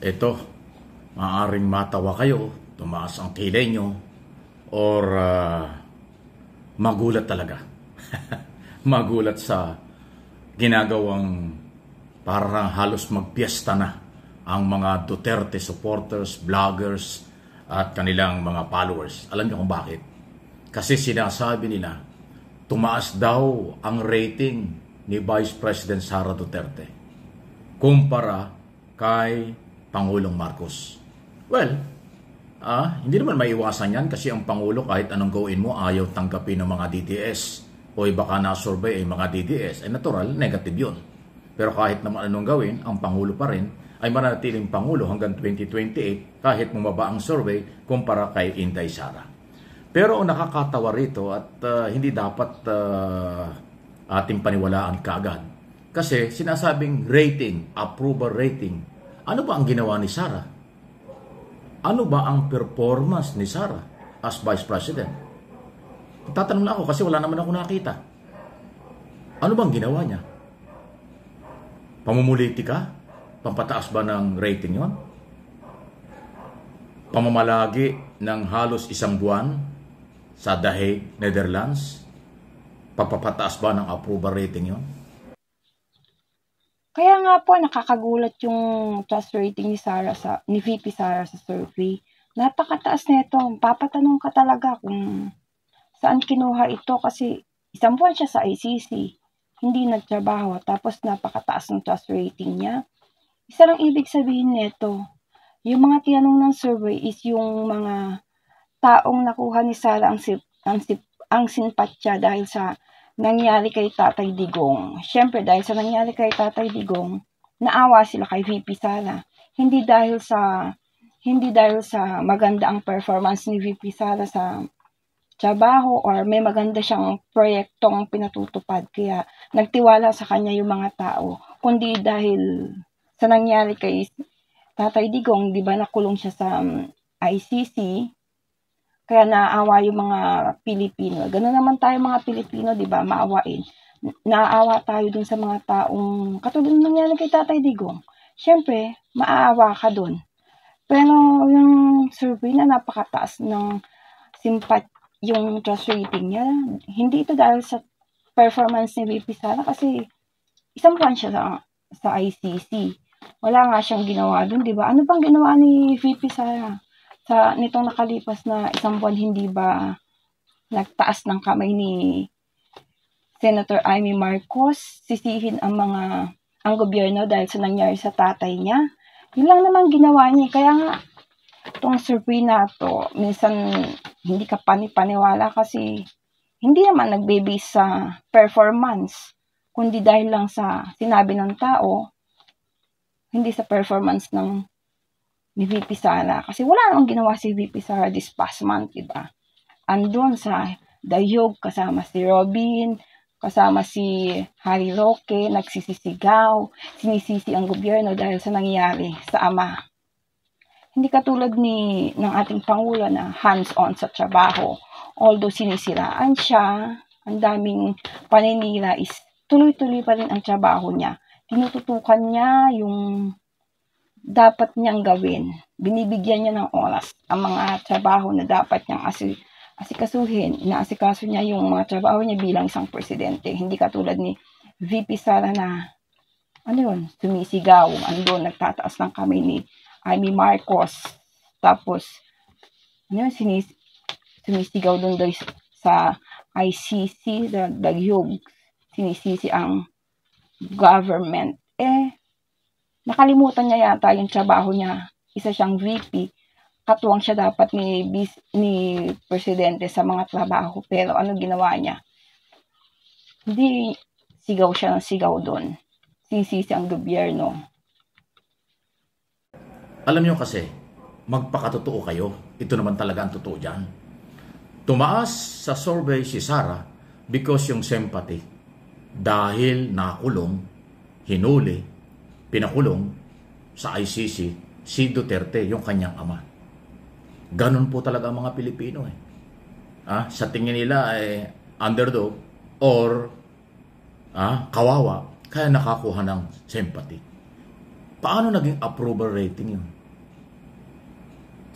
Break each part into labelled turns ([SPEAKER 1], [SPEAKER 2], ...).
[SPEAKER 1] Ito, maaaring matawa kayo, tumaas ang kilay nyo, or magulat talaga. Magulat sa ginagawang parang halos magpiesta na ang mga Duterte supporters, vloggers, at kanilang mga followers. Alam niyo kung bakit? Kasi sinasabi nila, tumaas daw ang rating ni Vice President Sara Duterte kumpara kay Pangulong Marcos. Well, hindi naman maiwasan yan kasi ang Pangulo kahit anong gawin mo ayaw tanggapin ng mga DDS o baka na-survey ay mga DDS. Ay natural, negative yun. Pero kahit naman anong gawin, ang Pangulo pa rin ay mananatiling Pangulo hanggang 2028 kahit bumaba ang survey kumpara kay Inday Sara. Pero ang nakakatawa rito at hindi dapat ating paniwalaan kaagad. Kasi sinasabing rating, approval rating. Ano ba ang ginawa ni Sara? Ano ba ang performance ni Sara as Vice President? Tatanong na ako kasi wala naman ako nakita. Ano bang ginawa niya? Pamumulitika? Pampataas ba ng rating yon? Pamamalagi ng halos isang buwan sa The Hague, Netherlands? Papapataas ba ng approval rating yon?
[SPEAKER 2] Kaya nga po, nakakagulat yung trust rating ni VP Sara sa survey. Napakataas nito. Papatanong ka talaga kung saan kinuha ito kasi isang buwan siya sa ICC. Hindi nagtrabaho. Tapos napakataas ng trust rating niya. Isa lang ibig sabihin nito. Yung mga tinanong ng survey is yung mga taong nakuha ni Sara ang simpatya dahil sa nangyari kay Tatay Digong. Siyempre, dahil sa nangyari kay Tatay Digong, naawa sila kay VP Sara. Hindi dahil sa maganda ang performance ni VP Sara sa trabaho or may maganda siyang proyektong pinatutupad. Kaya nagtiwala sa kanya yung mga tao. Kundi dahil sa nangyari kay Tatay Digong, di ba nakulong siya sa ICC, kaya naaawa yung mga Pilipino. Ganun naman tayo mga Pilipino, di ba? Maawain. Naaawa tayo dun sa mga taong katulad ng nangyari kay Tatay Digong. Siyempre, maaawa ka dun. Pero yung survey na napakataas ng yung trust rating niya, hindi ito dahil sa performance ni VP Sara kasi isang buwan siya sa ICC. Wala nga siyang ginawa dun, di ba? Ano bang ginawa ni VP Sara? Sa nitong nakalipas na isang buwan, hindi ba nagtaas ng kamay ni Senator Amy Marcos sisihin ang gobyerno dahil sa nangyari sa tatay niya? Yun lang naman ginawa niya. Kaya nga, itong survey na to, minsan hindi ka panipaniwala kasi hindi naman nagbe-base sa performance, kundi dahil lang sa sinabi ng tao, hindi sa performance ni VP Sara. Kasi wala namang ginawa si VP Sara this past month, diba? Andun sa Dayog, kasama si Robin, kasama si Harry Roque, nagsisisigaw, sinisisi ang gobyerno dahil sa nangyari sa ama. Hindi katulad ng ating Pangulo na hands-on sa trabaho. Although sinisiraan siya, ang daming paninira is tuloy-tuloy pa rin ang trabaho niya. Tinututukan niya yung dapat niyang gawin. Binibigyan niya ng oras ang mga trabaho na dapat niyang asikasuhin. Inaasikaso niya yung mga trabaho niya bilang isang presidente. Hindi katulad ni VP Sara na sumisigaw. Nagtataas ng kamay ni Amy Marcos. Tapos, sumisigaw doon sa ICC, sa Dagyog. Sinisisi ang government. Nakalimutan niya yata yung trabaho niya. Isa siyang VP. Katuwang siya dapat ni Presidente sa mga trabaho. Pero ano ginawa niya? Hindi sigaw siya ng sigaw doon. Sinisisi ang gobyerno.
[SPEAKER 1] Alam niyo kasi, magpakatotoo kayo. Ito naman talaga ang totoo dyan. Tumaas sa survey si Sara because yung sympathy. Dahil nakulong, hinuli, pinakulong sa ICC si Duterte, yung kanyang ama. Ganun po talaga ang mga Pilipino. Sa tingin nila underdog or kawawa, kaya nakakuha ng sympathy. Paano naging approval rating yun?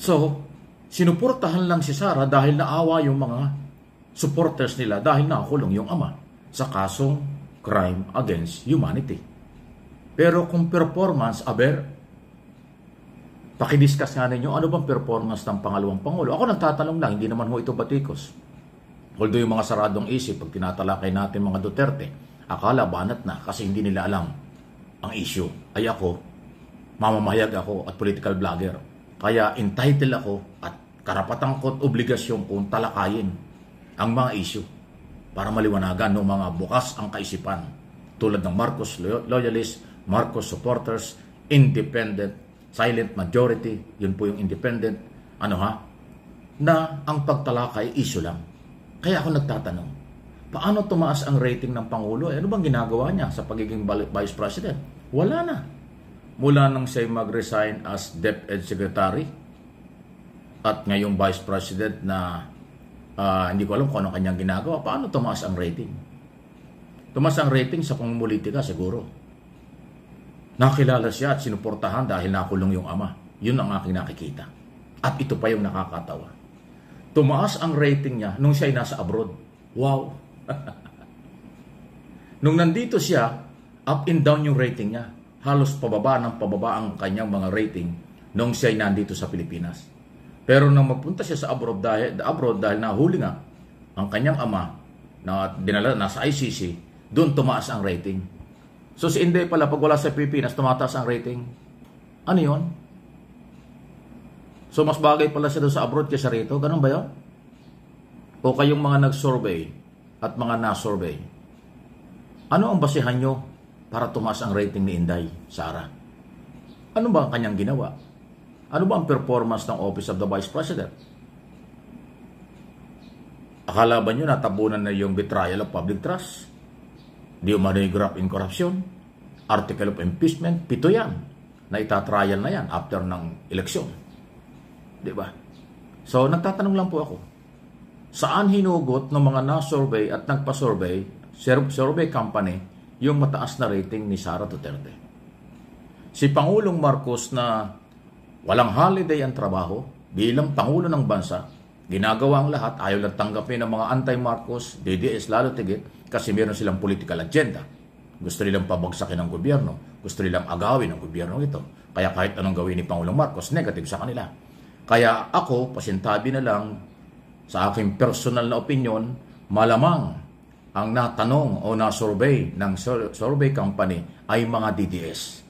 [SPEAKER 1] So, sinuportahan lang si Sara dahil naawa yung mga supporters nila dahil nakakulong yung ama sa kasong crime against humanity. Pero kung performance, pakidiscuss nga ninyo, ano bang performance ng pangalawang Pangulo? Ako nagtatanong lang, hindi naman ho ito batikos. Although yung mga saradong isip, pag tinatalakay natin mga Duterte, akala banat na kasi hindi nila alam ang issue. Ay ako, mamamahayag ako at political vlogger. Kaya entitled ako at karapatan ko at obligasyon kong talakayin ang mga issue para maliwanagan ng mga bukas ang kaisipan tulad ng Marcos loyalists, Marcos supporters, independent, silent majority, yun po yung independent, na ang pagtalakay issue lang. Kaya ako nagtatanong, paano tumaas ang rating ng Pangulo? Ano bang ginagawa niya sa pagiging Vice President? Wala na. Mula nang siya mag-resign as DepEd Secretary at ngayong Vice President na hindi ko alam kung ano kanyang ginagawa, paano tumaas ang rating? Tumaas ang rating sa pangmulitika siguro. Nakilala siya at sinuportahan dahil nakulong yung ama. Yun ang aking nakikita. At ito pa yung nakakatawa. Tumaas ang rating niya nung siya ay nasa abroad. Wow! Nung nandito siya, up and down yung rating niya. Halos pababa ang kanyang mga rating nung siya ay nandito sa Pilipinas. Pero nang magpunta siya sa abroad dahil nahuli nga ang kanyang ama na dinala nasa ICC, doon tumaas ang rating. So si Inday pala, pag wala sa Pilipinas, tumataas ang rating. Ano yun? So mas bagay pala siya doon sa abroad kaysa rito? Ganun ba yun? O kayong mga nag-survey at mga na-survey, ano ang basihan nyo para tumaas ang rating ni Inday, Sara? Ano ba ang kanyang ginawa? Ano ba ang performance ng Office of the Vice President? Akala ba nyo natabunan na yung betrayal of public trust? Di umano yung graft in corruption? Article of impeachment? 7 yan. Na itatrial na yan after ng eleksyon. Di ba? So, nagtatanong lang po ako. Saan hinugot ng mga na-survey at nagpa-survey, survey company, yung mataas na rating ni Sara Duterte? Si Pangulong Marcos na walang holiday ang trabaho bilang Pangulo ng bansa, ginagawa ang lahat, ayaw lang tanggapin ng mga anti-Marcos, DDS lalo tigit, kasi meron silang political agenda. Gusto nilang pabagsakin ang gobyerno, gusto nilang agawin ang gobyerno ito. Kaya kahit anong gawin ni Pangulong Marcos, negative sa kanila. Kaya ako, pasintabi na lang sa aking personal na opinion, malamang ang natanong o na-survey ng survey company ay mga DDS.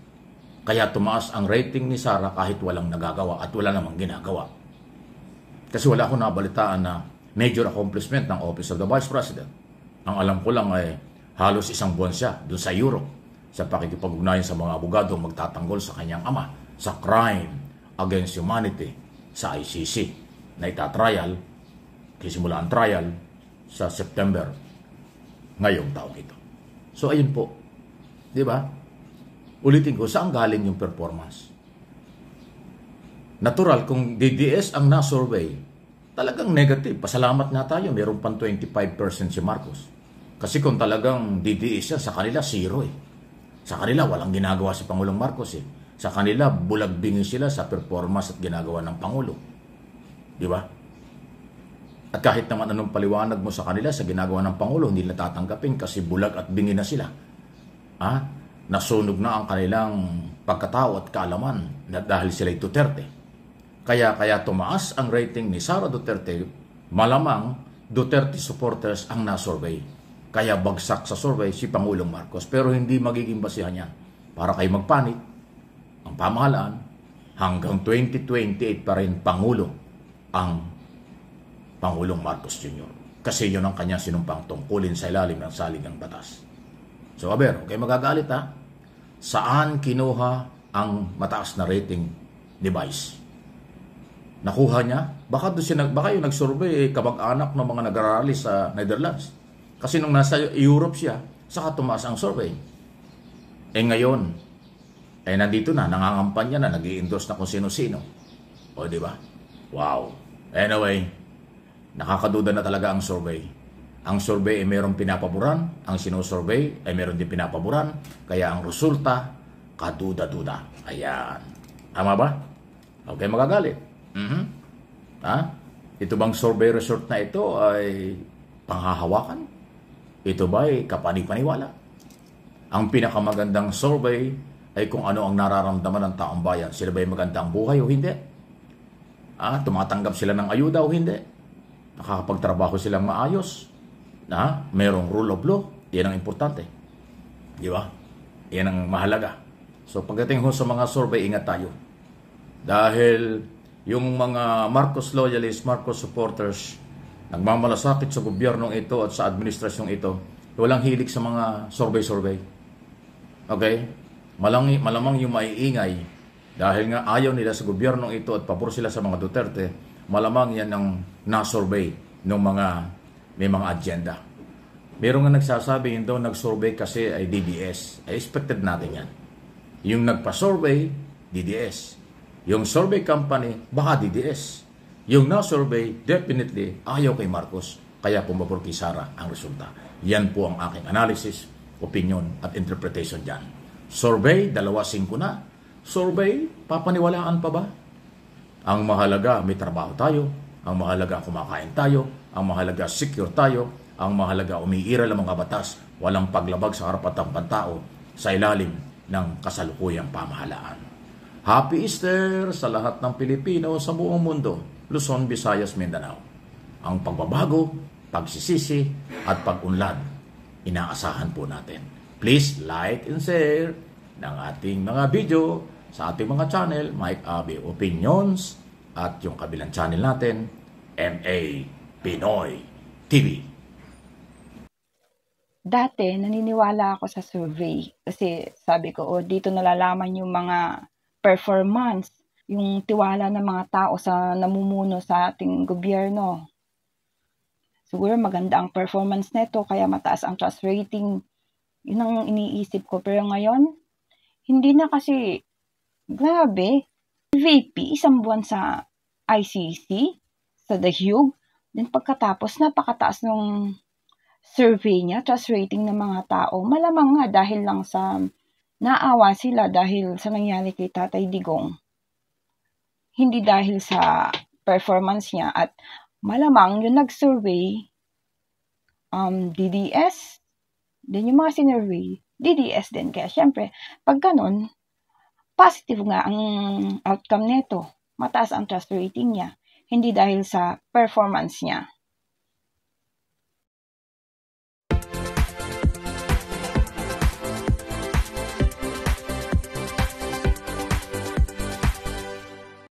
[SPEAKER 1] Kaya tumaas ang rating ni Sara kahit walang nagagawa at wala namang ginagawa. Kasi wala akong nabalitaan na major accomplishment ng Office of the Vice President. Ang alam ko lang ay halos 1 buwan siya doon sa Europe sa pakikipag-ugnayan sa mga abogado magtatanggol sa kanyang ama sa crime against humanity sa ICC na itatrial, kisimula ang trial sa September ngayong taong ito. So ayun po, di ba? Ulitin ko, saan galing yung performance? Natural, kung DDS ang na-survey, talagang negative. Pasalamat nga tayo, mayroon pang 25% si Marcos. Kasi kung talagang DDS siya, sa kanila 0 eh. Sa kanila, walang ginagawa si Pangulong Marcos eh. Sa kanila, bulagbingi sila sa performance at ginagawa ng Pangulo. Di ba? At kahit naman anong paliwanag mo sa kanila sa ginagawa ng Pangulo, hindi nila tatanggapin kasi bulag at bingi na sila. Nasunog na ang kanilang pagkatao at kaalaman dahil sila'y Duterte. Kaya tumaas ang rating ni Sara Duterte, malamang Duterte supporters ang na-survey. Kaya bagsak sa survey si Pangulong Marcos. Pero hindi magiging basihan yan para kayo magpanik. Ang pamahalaan, hanggang 2028 pa rin Pangulo ang Pangulong Marcos Jr. Kasi yun ang kanya sinumpang tungkulin sa ilalim ng saligang batas. So, okay magagalit ha? Saan kinuha ang mataas na rating ni Vice? Nakuha niya? Baka yung nag-survey kamag-anak ng mga nag-arali sa Netherlands. Kasi nung nasa Europe siya, saka tumaas ang survey. Ngayon, nandito na, nangangampanya na, nag-i-endorse na kung sino-sino. O, di ba? Wow. Anyway, nakakaduda na talaga ang survey. Ang survey ay mayroong pinapaboran, ang sinosurvey ay mayroon din pinapaboran, kaya ang resulta kaduda-duda. Ayan. Tama ba? Okay, magagalit. Ha? Ito bang survey result na ito ay panghahawakan? Ito ba ay kapanig-paniwala? Ang pinakamagandang survey ay kung ano ang nararamdaman ng taong bayan. Sila ba ay magandang buhay o hindi? Tumatanggap sila ng ayuda o hindi? Nakakapagtrabaho silang maayos? Merong rule of law? Yan ang importante. Di ba? Yan ang mahalaga. So pagdating ho sa mga survey, ingat tayo. Dahil yung mga Marcos loyalists, Marcos supporters, nagmamalasakit sa gobyernong ito at sa administrasyong ito, walang hilig sa mga survey-survey. Okay? Malamang yung maiingay, dahil nga ayaw nila sa gobyernong ito at pabor sila sa mga Duterte, malamang yan ang na-survey ng may mga agenda. Meron nga nagsasabi, yun daw nag-survey kasi ay DDS. Ay expected natin yan. Yung nagpa-survey, DDS. Yung survey company, baka DDS. Yung na-survey, definitely ayaw kay Marcos. Kaya pumabor kay Sara ang resulta. Yan po ang aking analysis, opinion at interpretation dyan. Survey, 2.5 na. Survey, papaniwalaan pa ba? Ang mahalaga, may trabaho tayo. Ang mahalaga, kumakain tayo. Ang mahalaga, secure tayo. Ang mahalaga, umiiral ang mga batas. Walang paglabag sa karapatang pantao sa ilalim ng kasalukuyang pamahalaan. Happy Easter sa lahat ng Pilipino sa buong mundo. Luzon, Visayas, Mindanao. Ang pagbabago, pagsisisi at pag-unlad, inaasahan po natin. Please like and share ng ating mga video sa ating mga channel, Mike Abe Opinions, at yung kabilang channel natin, MA Pinoy TV.
[SPEAKER 2] Dati, naniniwala ako sa survey kasi sabi ko, dito nalalaman yung mga performance, yung tiwala ng mga tao sa namumuno sa ating gobyerno. Siguro maganda ang performance nito, kaya mataas ang trust rating. Yun ang iniisip ko. Pero ngayon, hindi na kasi, grabe. VP, 1 buwan sa ICC, sa The Hague. Then pagkatapos, napakataas ng survey niya, trust rating ng mga tao. Malamang nga dahil lang sa naawa sila dahil sa nangyari kay Tatay Digong. Hindi dahil sa performance niya. At malamang yung nag-survey, DDS, then yung mga sinurvey, DDS din. Kaya syempre, pag ganun, positive nga ang outcome nito. Mataas ang trust rating niya. Hindi dahil sa performance niya.